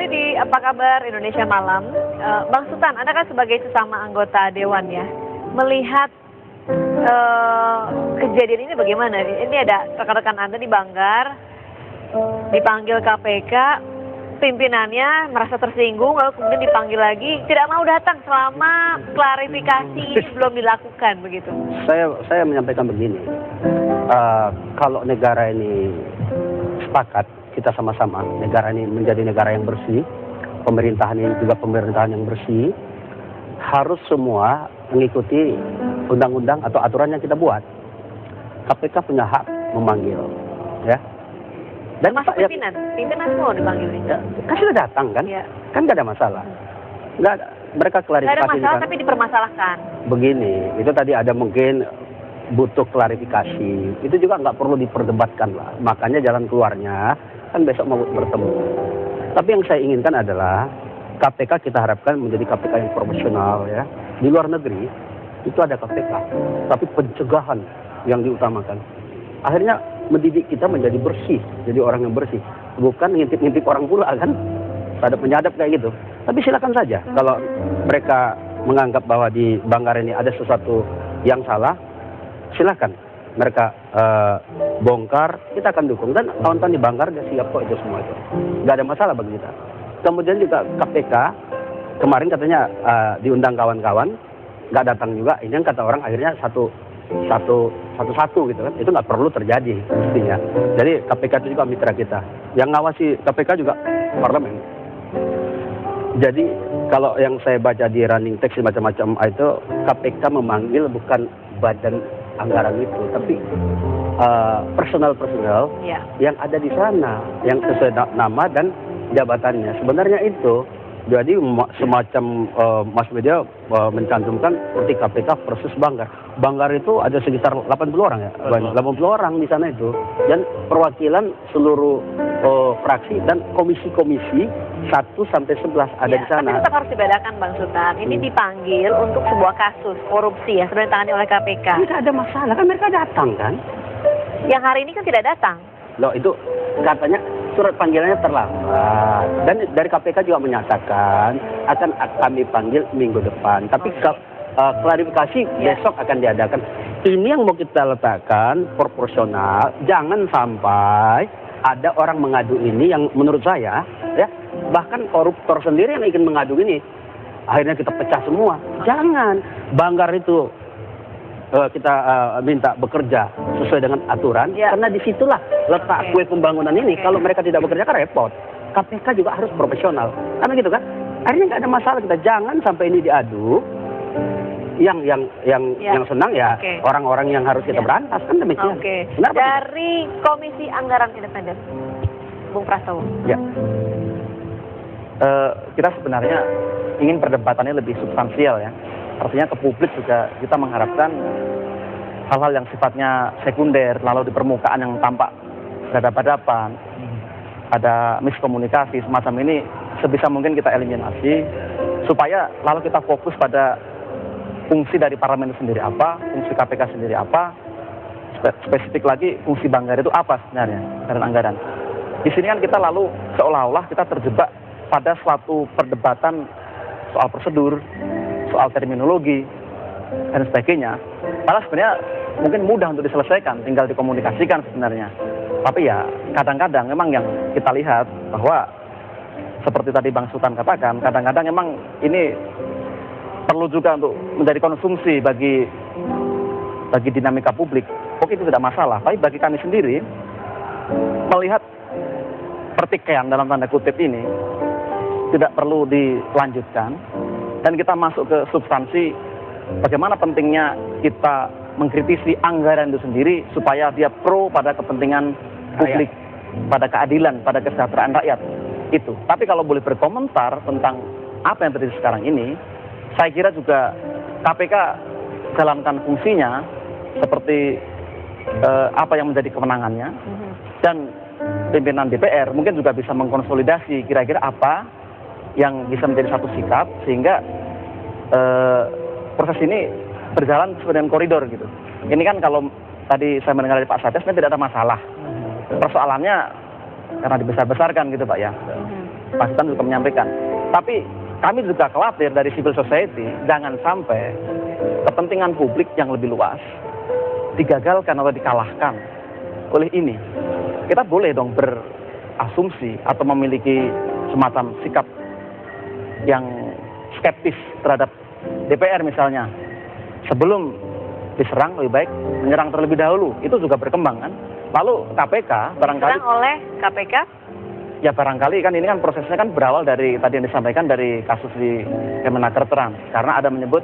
kembali di Apa Kabar Indonesia Malam. Bang Sultan, Anda kan sebagai sesama anggota Dewan ya, melihat kejadian ini bagaimana? Ini ada rekan-rekan Anda di Banggar, dipanggil KPK, pimpinannya merasa tersinggung, lalu kemudian dipanggil lagi, tidak mau datang selama klarifikasi ini belum dilakukan, begitu. Saya menyampaikan begini, kalau negara ini sepakat, kita sama-sama, negara ini menjadi negara yang bersih, pemerintahan ini juga pemerintahan yang bersih, harus semua mengikuti undang-undang atau aturan yang kita buat. KPK punya hak memanggil, ya. Dan masuk pimpinan semua dipanggil ini. Ya, kan sudah datang kan? Ya. Kan nggak ada masalah. Nggak ada, mereka klarifikasi. Nggak ada masalah kan. tapi dipermasalahkan. Begini, itu tadi ada mungkin butuh klarifikasi. Itu juga nggak perlu diperdebatkan lah. Makanya jalan keluarnya kan besok mau bertemu. Tapi yang saya inginkan adalah KPK kita harapkan menjadi KPK yang profesional ya. Di luar negeri itu ada KPK, tapi pencegahan yang diutamakan. Akhirnya mendidik kita menjadi bersih, jadi orang yang bersih. Bukan ngintip-ngintip orang pula kan. Ada penyadap kayak gitu. Tapi silakan saja kalau mereka menganggap bahwa di Banggar ini ada sesuatu yang salah, silakan mereka bongkar, kita akan dukung. Dan kawan-kawan di Banggar dia siap kok itu semua itu. Nggak ada masalah bagi kita. Kemudian juga KPK, kemarin katanya diundang kawan-kawan, nggak datang juga. Ini yang kata orang akhirnya satu gitu kan. Itu nggak perlu terjadi mestinya. Jadi KPK itu juga mitra kita. Yang ngawasi KPK juga parlemen. Jadi kalau yang saya baca di running text macam-macam itu, KPK memanggil bukan badan anggaran itu, tapi personal ya, yang ada di sana, yang sesuai nama dan jabatannya. Sebenarnya itu jadi semacam mass media mencantumkan seperti KPK versus Banggar. Banggar itu ada sekitar 80 orang ya, 80 orang di sana itu, dan perwakilan seluruh fraksi dan komisi-komisi 1 sampai 11 ada ya, di sana. Tapi tetap harus dibedakan Bang Sultan. Ini dipanggil untuk sebuah kasus korupsi yang sebenarnya ditangani oleh KPK. Tidak ada masalah kan, mereka datang kan. Yang hari ini kan tidak datang. Loh itu katanya surat panggilannya terlambat. Dan dari KPK juga menyatakan akan kami panggil minggu depan. Tapi klarifikasi besok akan diadakan. Ini yang mau kita letakkan proporsional. Jangan sampai ada orang mengadu ini yang menurut saya ya, bahkan koruptor sendiri yang ingin mengadu ini, akhirnya kita pecah semua. Jangan. Banggar itu kita minta bekerja sesuai dengan aturan, karena disitulah letak kue pembangunan ini. Kalau mereka tidak bekerja kan repot. KPK juga harus profesional, karena gitu kan. Akhirnya nggak ada masalah kita. Jangan sampai ini diadu. Yang senang ya orang-orang yang harus kita berantas kan demikian. Dari Komisi Anggaran Independen, Bung Prastowo. Ya, kita sebenarnya ingin perdebatannya lebih substansial ya. Artinya ke publik juga kita mengharapkan hal-hal yang sifatnya sekunder, lalu di permukaan yang tampak berhadapan-hadapan, ada miskomunikasi semacam ini, sebisa mungkin kita eliminasi, supaya lalu kita fokus pada fungsi dari parlemen itu sendiri apa, fungsi KPK sendiri apa, spesifik lagi fungsi Banggar itu apa sebenarnya, dan anggaran. Di sini kan kita lalu seolah-olah kita terjebak pada suatu perdebatan soal prosedur, soal terminologi, dan sebagainya. Malah sebenarnya mungkin mudah untuk diselesaikan, tinggal dikomunikasikan sebenarnya. Tapi ya kadang-kadang memang yang kita lihat bahwa seperti tadi Bang Sultan katakan, kadang-kadang memang ini perlu juga untuk menjadi konsumsi bagi dinamika publik. Oke, itu tidak masalah, tapi bagi kami sendiri melihat pertikaian dalam tanda kutip ini tidak perlu dilanjutkan. Dan kita masuk ke substansi bagaimana pentingnya kita mengkritisi anggaran itu sendiri supaya dia pro pada kepentingan publik, pada keadilan, pada kesejahteraan rakyat itu. Tapi kalau boleh berkomentar tentang apa yang terjadi sekarang ini, saya kira juga KPK jalankan fungsinya seperti apa yang menjadi kewenangannya, dan pimpinan DPR mungkin juga bisa mengkonsolidasi kira-kira apa yang bisa menjadi satu sikap sehingga proses ini berjalan sesuai dengan koridor gitu. Ini kan kalau tadi saya mendengar dari Pak Satya sebenarnya tidak ada masalah. Persoalannya karena dibesar-besarkan gitu Pak ya. Pak Sultan juga menyampaikan. Tapi kami juga khawatir dari civil society, jangan sampai kepentingan publik yang lebih luas digagalkan atau dikalahkan oleh ini. Kita boleh dong berasumsi atau memiliki semacam sikap yang skeptis terhadap DPR misalnya. Sebelum diserang lebih baik menyerang terlebih dahulu. Itu juga berkembang kan. Lalu KPK barangkali Diserang oleh KPK? ya barangkali kan ini kan prosesnya kan berawal dari tadi yang disampaikan dari kasus di Kemenaker Trans karena ada menyebut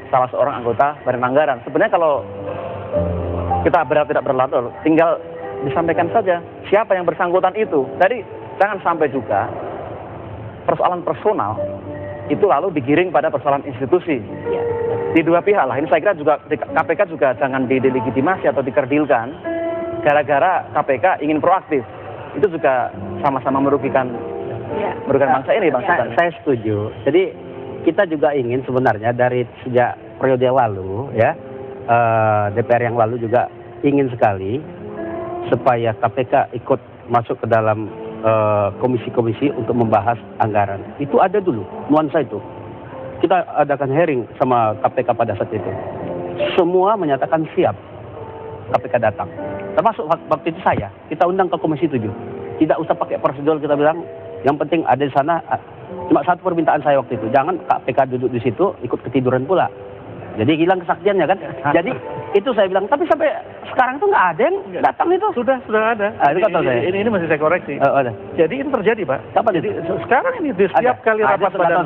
salah seorang anggota Badan Anggaran. Sebenarnya kalau kita tidak berlalu tinggal disampaikan saja siapa yang bersangkutan itu. Jadi jangan sampai juga persoalan personal itu lalu digiring pada persoalan institusi. Ya. Di dua pihak lah. Ini saya kira juga KPK juga jangan didelegitimasi atau dikerdilkan gara-gara KPK ingin proaktif. Itu juga sama-sama merugikan bangsa ini, Bang Sultan. Saya setuju. Jadi kita juga ingin sebenarnya dari sejak periode yang lalu ya DPR yang lalu juga ingin sekali supaya KPK ikut masuk ke dalam komisi-komisi untuk membahas anggaran. Itu ada dulu nuansa itu. Kita adakan hearing sama KPK pada saat itu. Semua menyatakan siap KPK datang. Termasuk waktu itu saya. Kita undang ke Komisi 7. Tidak usah pakai prosedur, kita bilang yang penting ada di sana. Cuma satu permintaan saya waktu itu. Jangan KPK duduk di situ ikut ketiduran pula. Jadi hilang kesaktiannya kan. Jadi itu saya bilang, tapi sampai sekarang tuh nggak ada yang datang itu. Sudah ada. Itu kata saya. Ini masih saya koreksi. Ada. Jadi ini terjadi, Pak. Kapan Jadi sekarang ini di setiap kali rapat badan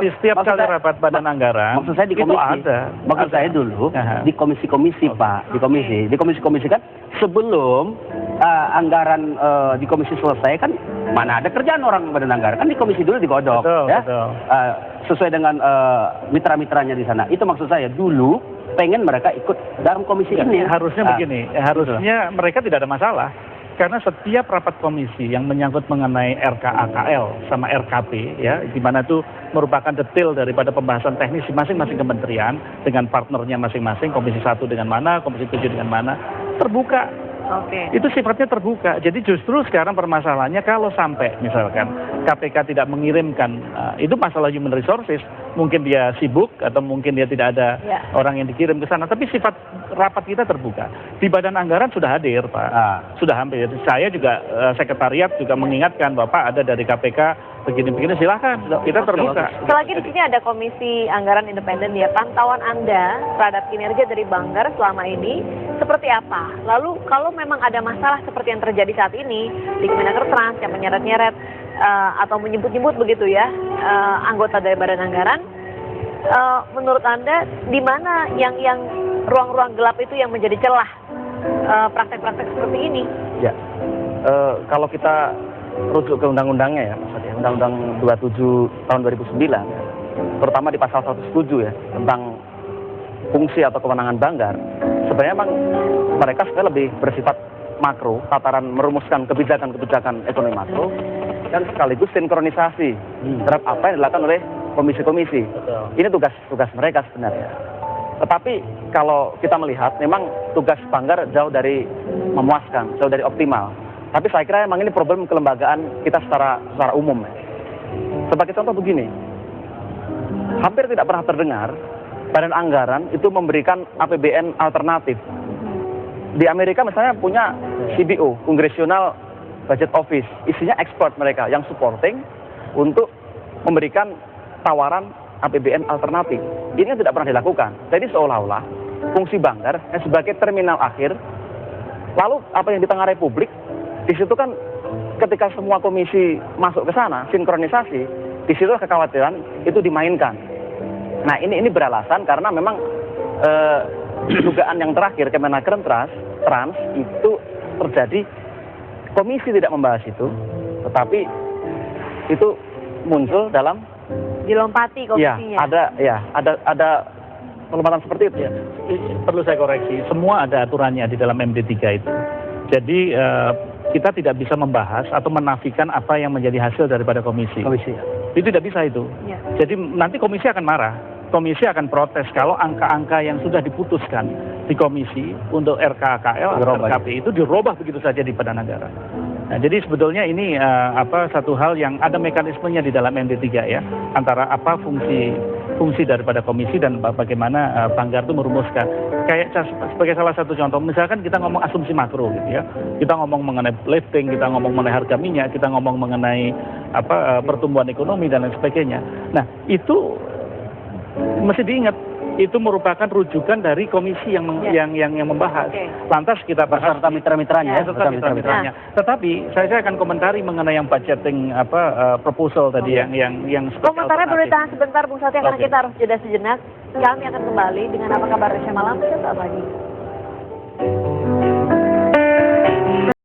di setiap kali rapat badan anggaran. Maksud saya di komisi. Itu ada. Maksud saya dulu di komisi-komisi, Pak. Di komisi-komisi kan sebelum anggaran di komisi selesai kan mana ada kerjaan orang badan anggaran kan di komisi dulu digodok ya. Betul. Sesuai dengan mitra-mitranya di sana. Itu maksud saya dulu pengen mereka ikut dalam komisi ini. Harusnya begini, harusnya mereka tidak ada masalah. Karena setiap rapat komisi yang menyangkut mengenai RKAKL sama RKP, ya, di mana itu merupakan detail daripada pembahasan teknis masing-masing kementerian dengan partnernya masing-masing, komisi 1 dengan mana, komisi 7 dengan mana, terbuka. Oke. Itu sifatnya terbuka. Jadi justru sekarang permasalahannya kalau sampai misalkan KPK tidak mengirimkan, itu masalah human resources. Mungkin dia sibuk atau mungkin dia tidak ada orang yang dikirim ke sana. Tapi sifat rapat kita terbuka. Di badan anggaran sudah hadir, Pak. Sudah hampir. Saya juga sekretariat juga mengingatkan Bapak ada dari KPK begini-begini, silahkan kita terbuka. Selagi di sini ada Komisi Anggaran Independen ya, pantauan Anda terhadap kinerja dari Banggar selama ini seperti apa? Lalu kalau memang ada masalah seperti yang terjadi saat ini di Kemenaker Trans yang menyeret-nyeret atau menyebut-nyebut begitu ya anggota dari Badan Anggaran, menurut Anda di mana yang ruang-ruang gelap itu yang menjadi celah praktek-praktek seperti ini? Ya, kalau kita rujuk ke undang-undangnya ya, maksudnya Undang-Undang 27 tahun 2009, terutama di pasal 107 ya, tentang fungsi atau kewenangan Banggar, sebenarnya memang mereka sebenarnya lebih bersifat makro, tataran merumuskan kebijakan-kebijakan ekonomi makro, dan sekaligus sinkronisasi terhadap apa yang dilakukan oleh komisi-komisi. Ini tugas mereka sebenarnya. Tetapi kalau kita melihat, memang tugas Banggar jauh dari memuaskan, jauh dari optimal. Tapi saya kira memang ini problem kelembagaan kita secara umum. Sebagai contoh begini, hampir tidak pernah terdengar Badan Anggaran itu memberikan APBN alternatif. Di Amerika misalnya punya CBO, Congressional Budget Office, isinya expert mereka yang supporting untuk memberikan tawaran APBN alternatif. Ini tidak pernah dilakukan. Jadi seolah-olah fungsi Banggar sebagai terminal akhir, lalu apa yang ditengarai publik, di situ kan ketika semua komisi masuk ke sana, sinkronisasi, di situ kekhawatiran itu dimainkan. Nah ini beralasan karena memang dugaan yang terakhir Kemenaker Trans itu terjadi, komisi tidak membahas itu, tetapi itu muncul dalam dilompati komisinya. Ada pelompatan seperti itu. Ya, perlu saya koreksi, semua ada aturannya di dalam MD3 itu. Jadi kita tidak bisa membahas atau menafikan apa yang menjadi hasil daripada komisi. Itu tidak bisa itu. Ya. Jadi nanti komisi akan marah. Komisi akan protes kalau angka-angka yang sudah diputuskan di komisi untuk RKKL atau RKP itu dirubah begitu saja di Badan Anggaran. Nah, jadi sebetulnya ini satu hal yang ada mekanismenya di dalam MD3 ya, antara apa fungsi daripada komisi dan bagaimana Banggar itu merumuskan. Kayak sebagai salah satu contoh, misalkan kita ngomong asumsi makro gitu ya, kita ngomong mengenai lifting, kita ngomong mengenai harga minyak, kita ngomong mengenai pertumbuhan ekonomi dan lain sebagainya. Nah, itu mesti diingat, itu merupakan rujukan dari komisi yang membahas. Oke. Lantas kita bahas Beserta mitra-mitranya ya. beserta mitra-mitranya. Tetapi saya akan komentari mengenai yang budgeting proposal tadi yang seperti Komentarnya boleh alternatif. tahan sebentar Bung Satya karena Oke. kita harus jeda sejenak. Kami akan kembali dengan Apa Kabar Indonesia Malam sesaat lagi.